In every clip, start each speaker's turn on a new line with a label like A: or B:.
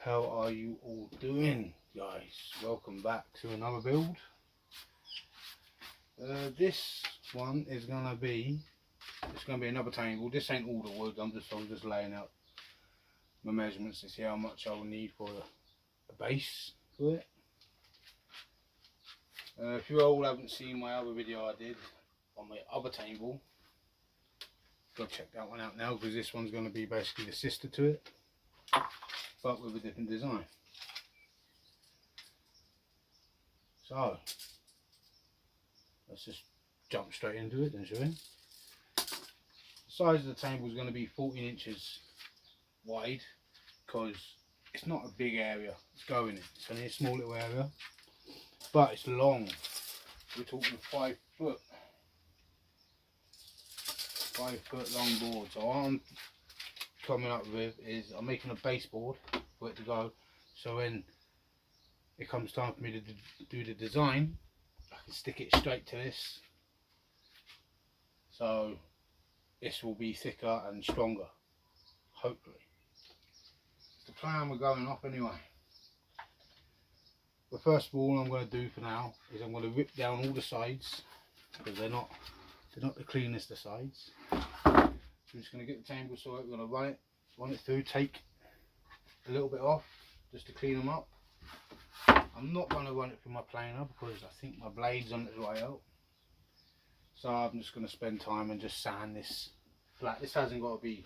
A: How are you all doing, guys? Welcome back to another build. This one is gonna be another table. This ain't all the wood. I'm just laying out my measurements to see how much I will need for the base for it. If you all haven't seen my other video I did on my other table, go check that one out now, because this one's going to be basically the sister to it, but with a different design. So let's just jump straight into it then, shall we? The size of the table is going to be 14 inches wide, because it's not a big area it's going in. It's only a small little area, but it's long. We're talking 5 foot long board. So what I'm coming up with is I'm making a baseboard for it to go, so when it comes time for me to do the design, I can stick it straight to this, so this will be thicker and stronger, hopefully. It's the plan we're going off anyway. But first of all, I'm going to do for now is I'm going to rip down all the sides, because they're not the cleanest of sides. So I'm just going to get the table saw, we're going to run it through, take a little bit off just to clean them up. I'm not going to run it through my planer because I think my blade's on its way out. So I'm just going to spend time and just sand this flat. This hasn't got to be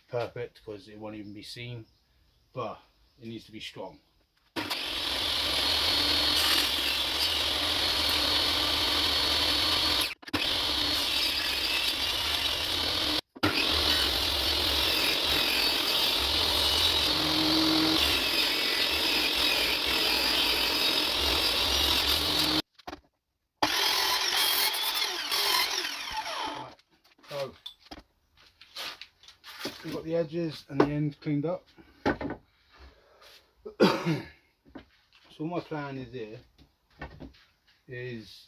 A: perfect because it won't even be seen, but it needs to be strong. So we've got the edges and the ends cleaned up. So my plan is here is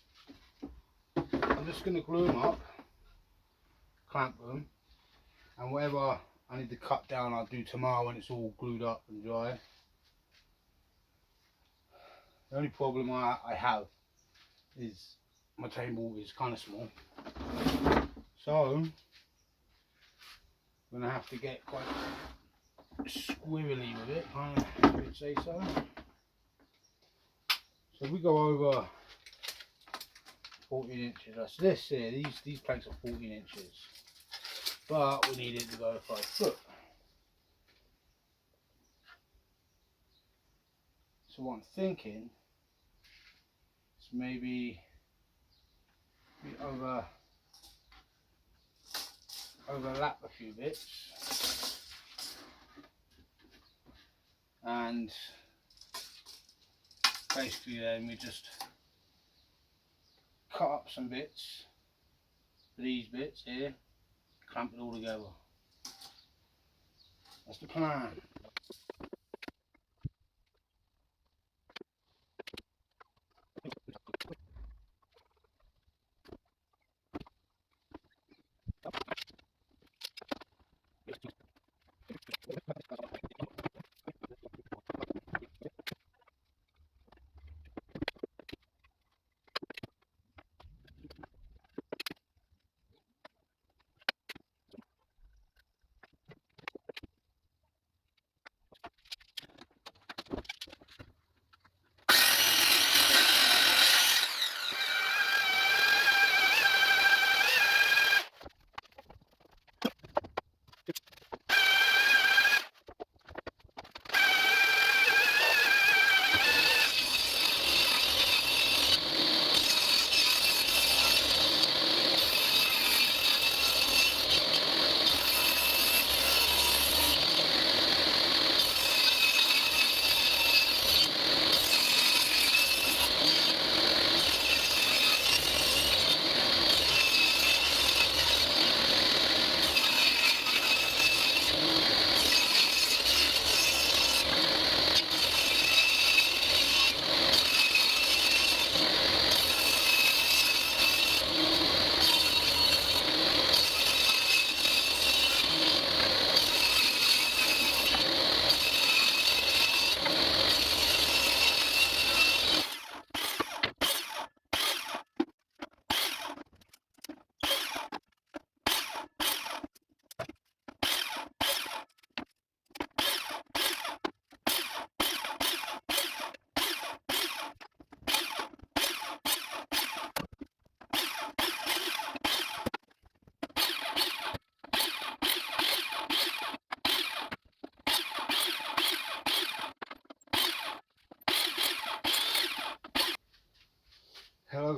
A: I'm just going to glue them up, clamp them, and whatever I need to cut down I'll do tomorrow when it's all glued up and dry. The only problem I have is my table is kind of small, so I'm going to have to get quite squirrely with it, I would say so. So we go over 14 inches. That's this here, these planks are 14 inches, but we need it to go 5 foot. So what I'm thinking is maybe we overlap a few bits, and basically then we just cut up some bits for these bits here, clamp it all together. That's the plan.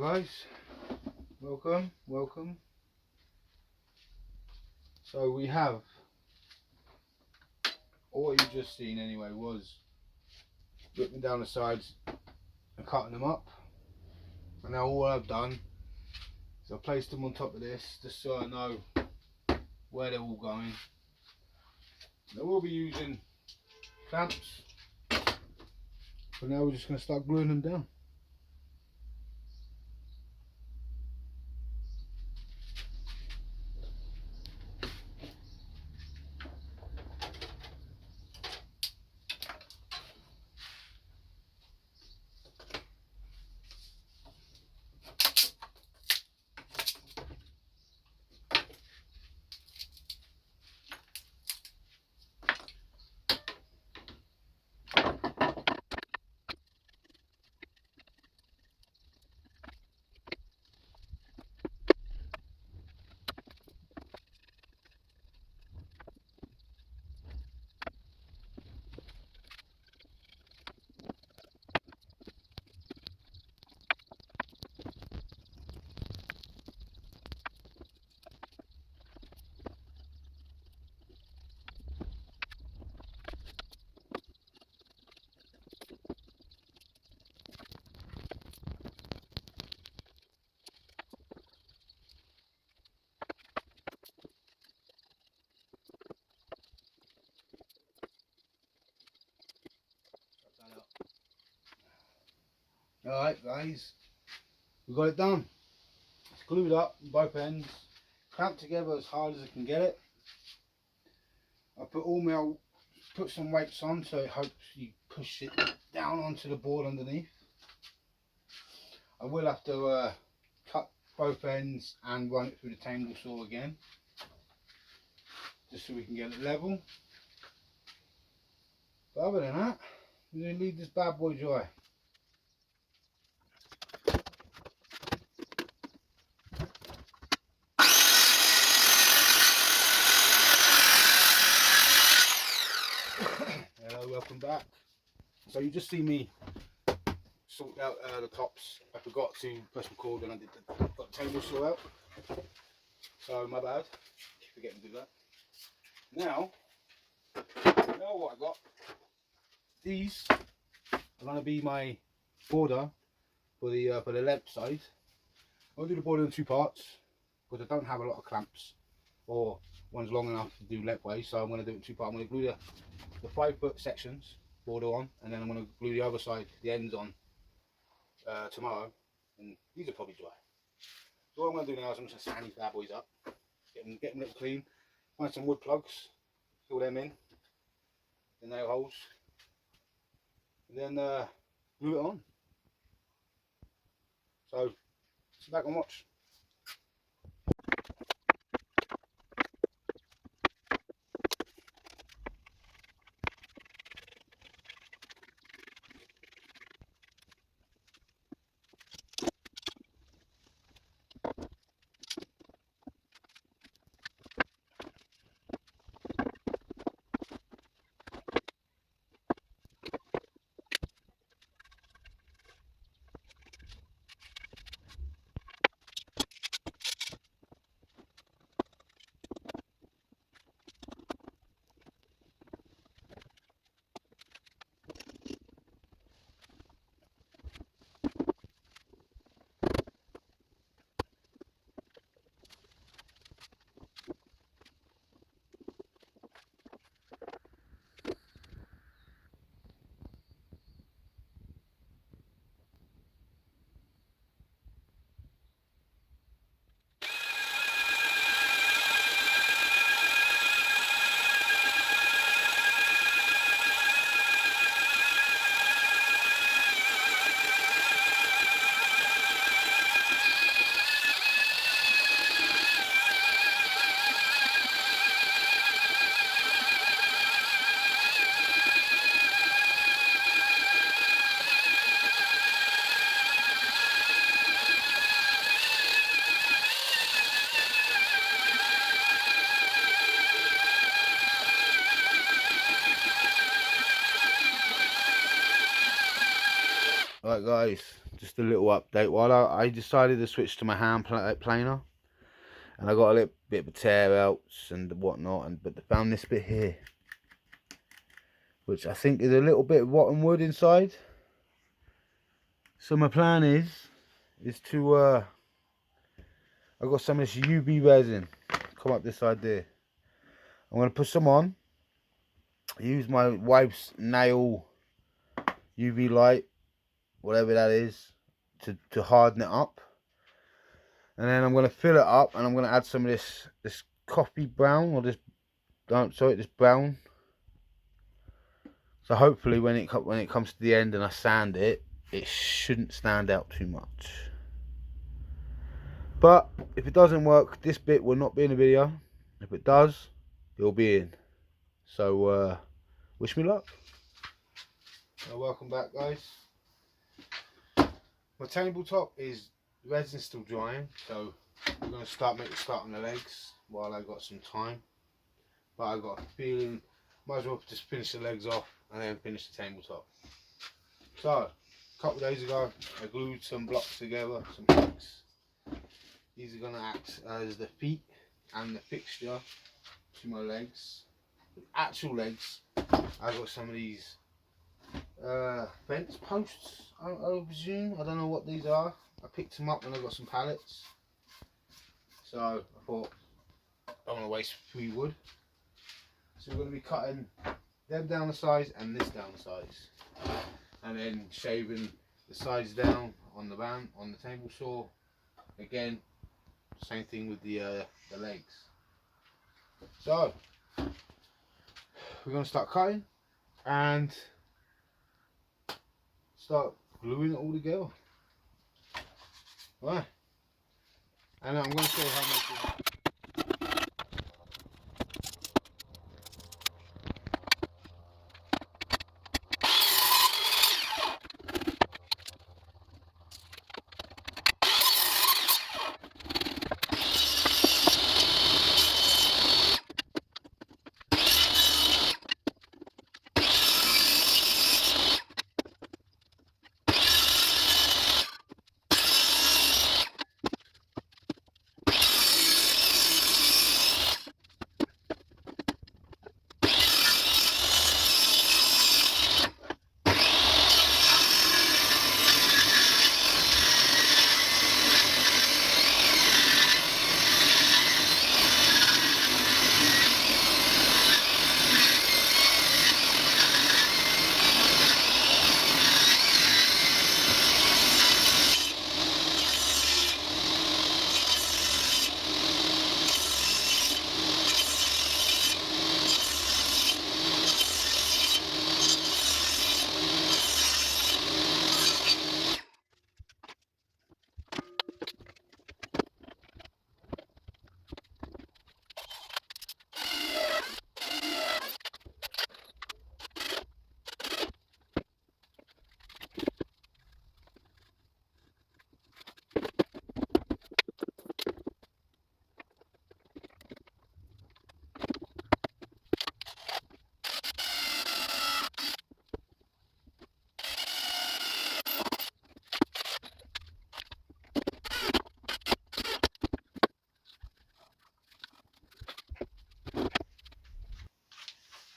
A: guys, welcome. So we have, all what you just seen anyway was ripping down the sides and cutting them up. And now all I've done is I've placed them on top of this just so I know where they're all going. Now we'll be using clamps, but now we're just going to start gluing them down. Alright guys, we got it done. It's glued up on both ends, clamped together as hard as I can get it. I put some weights on so it hopes you push it down onto the board underneath. I will have to cut both ends and run it through the table saw again, just so we can get it level. But other than that, we're going to leave this bad boy dry. Hello, welcome back. So you just see me sort out the tops. I forgot to press record when I got the table saw out. So my bad, keep forgetting to do that. Now what I got, these are going to be my border for the left side. I'll do the border in two parts because I don't have a lot of clamps, or one's long enough to do lengthways, so I'm going to do it in two parts. I'm going to glue the 5 foot sections border on, and then I'm going to glue the other side, the ends on tomorrow, and these are probably dry. So what I'm going to do now is I'm just going to sand these bad boys up, get them a little clean, find some wood plugs, fill them in, the nail holes, and then glue it on. So sit back and watch. Right guys, just a little update. While I decided to switch to my hand planer, and I got a little bit of tear outs and whatnot, but I found this bit here, which I think is a little bit of rotten wood inside. So my plan is to I got some of this UV resin come up this side there. I'm gonna put some on. Use my wife's nail UV light, whatever that is, to harden it up. And then I'm going to fill it up, and I'm going to add some of this coffee brown, or this brown. So hopefully when it comes to the end and I sand it, it shouldn't stand out too much. But if it doesn't work, this bit will not be in the video. If it does, it will be in. So wish me luck. Welcome back, guys. My tabletop is resin still drying, so we're going to make a start on the legs while I got some time. But I got a feeling might as well just finish the legs off and then finish the tabletop. So a couple of days ago I glued some blocks together, some hooks. These are going to act as the feet and the fixture to my legs. The actual legs, I got some of these fence posts, I presume. I don't know what these are. I picked them up when I got some pallets, so I thought I don't want to waste free wood. So we're going to be cutting them down the size and this down the size, and then shaving the sides down on the table saw. Again, same thing with the legs. So we're going to start cutting and start gluing it all together. Right. And I'm going to show you how much.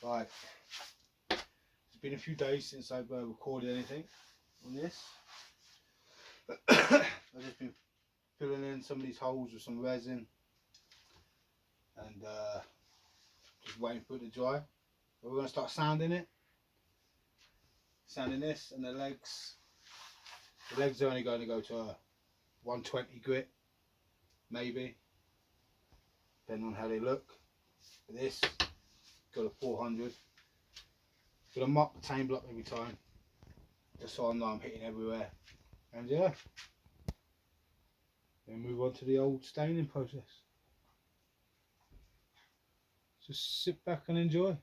A: Right, it's been a few days since I've recorded anything on this. I've just been filling in some of these holes with some resin and just waiting for it to dry. But we're going to start sanding it. Sanding this and the legs. The legs are only going to go to a 120 grit, maybe, depending on how they look. For this, got a 400. Gonna mop the table up every time, just so I know I'm hitting everywhere. And yeah, then move on to the old staining process. Just sit back and enjoy.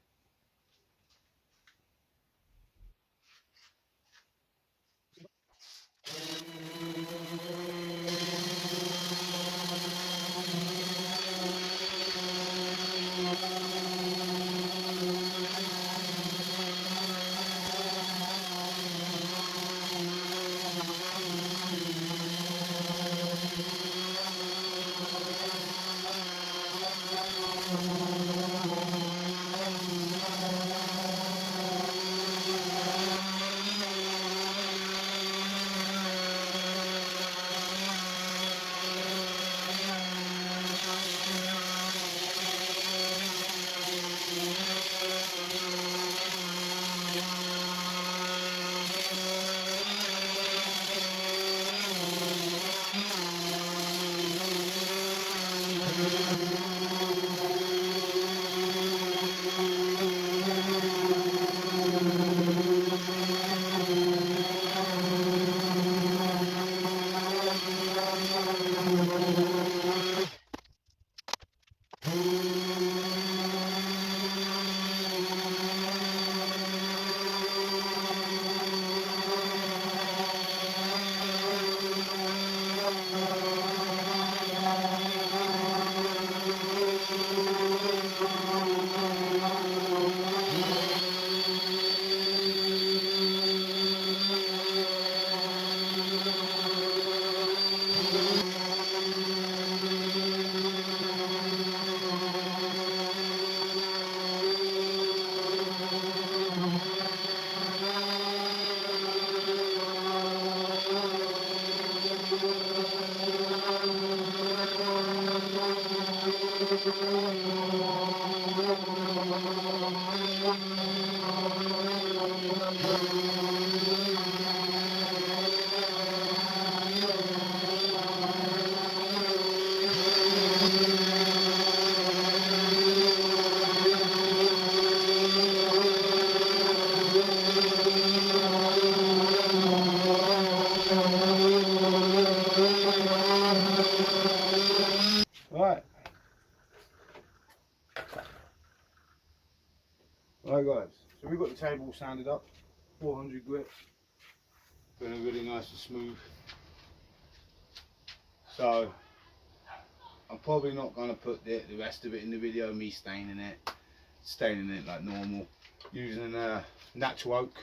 A: Right guys, so we've got the table sanded up, 400 grit, feeling really nice and smooth. So I'm probably not going to put the rest of it in the video, me staining it like normal, using natural oak.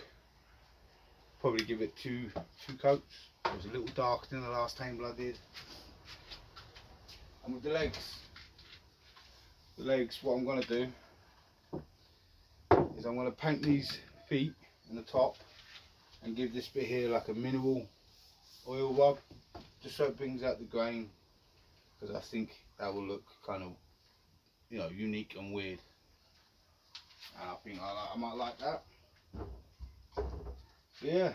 A: Probably give it two coats. It was a little darker than the last table I did. And with the legs, what I'm going to do is I'm going to paint these feet and the top and give this bit here like a mineral oil rub, just so it brings out the grain, because I think that will look kind of, you know, unique and weird, and I think I might like that. Yeah,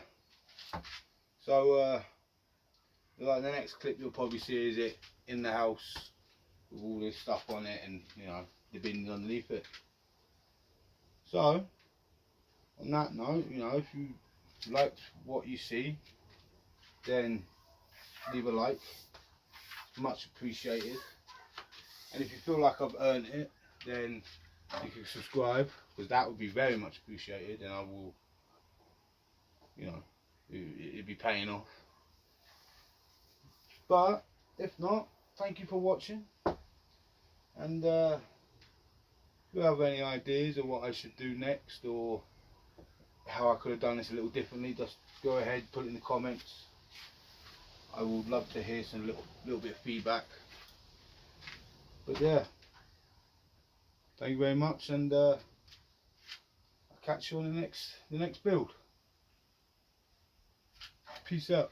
A: so like the next clip you'll probably see is it in the house with all this stuff on it, and you know, the bins underneath it. So on that note, you know, if you liked what you see, then leave a like, much appreciated. And if you feel like I've earned it, then you can subscribe, because that would be very much appreciated, and I will, you know, it'd be paying off. But if not, thank you for watching, and if you have any ideas of what I should do next, or how I could have done this a little differently, just go ahead, put it in the comments. I would love to hear some little bit of feedback. But yeah, thank you very much, and I'll catch you on the next build. Peace out.